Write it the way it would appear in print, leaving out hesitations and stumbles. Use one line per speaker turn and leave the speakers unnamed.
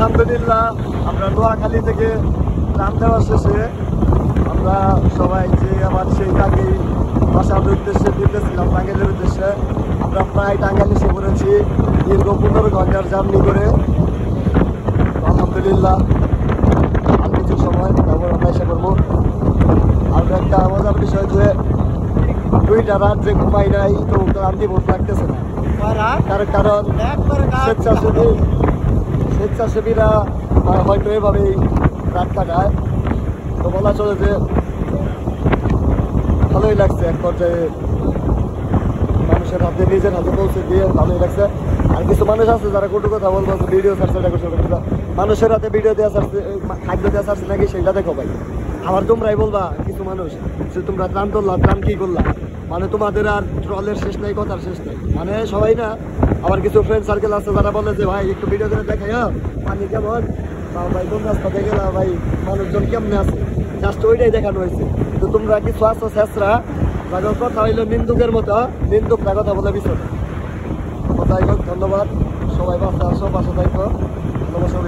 আলহামদুলিল্লাহ আমরা নোয়াখালী থেকে ত্রাণ দেওয়ার শেষে আমরা সবাই যে আবার সেই টাঙ্গাইল বাসার উদ্দেশ্যে দিতেছিলাম, টাঙ্গাইলের উদ্দেশ্যে আমরা প্রায় টাঙ্গাইল এসে পড়েছি দীর্ঘ 15 ঘন্টার জার্নি করে। আলহামদুলিল্লাহ আর কিছু সময় তারপর আমরা এসে করবো। আর একটা মজার বিষয় যে 2টা রাত যে ঘুমাই নাই তো ক্লান্তি বোধ লাগতেছে না, কারণ স্বেচ্ছাসেবীরা হয়তো এভাবেই রাত কাটায়। তো বলা চলে যে ভালোই লাগছে, এক পর্যায়ে মানুষের হাতে নিজের হাতে পৌঁছে দিয়ে ভালোই লাগছে। আর কিছু মানুষ আছে যারা কটু কথা বলবো ভিডিও ছাড়ছে, মানুষের হাতে ভিডিও দেওয়া ছাড়ছে, খাদ্য দেওয়া ছাড়ছে নাকি সেটা দেখো ভাই। আবার তোমরাই বলবা কিছু মানুষ যে তোমরা ত্রাণ করলা, ত্রাণ কি করলা, মানে তোমাদের আর ট্রলের শেষ নাই, কথার শেষ নাই, মানে সবাই না। আবার কিছু ফ্রেন্ড সার্কেল আছে যারা বলে যে ভাই একটু ভিডিও করে দেখাই পানি কেমন, ভাই কোন রাস্তাতে গেলা, ভাই মানুষজন কেমনে আছে, জাস্ট ওইটাই দেখানো হয়েছে। তো তোমরা কিছু আছো শেষরা যাদের কথা হইলো নিন্দুকের মতো, নিন্দুকরা কথা বলে বিষয়। যাই হোক, ধন্যবাদ সবাই, বাচ্চা আসো, বাসা থাকো, নমস্কার।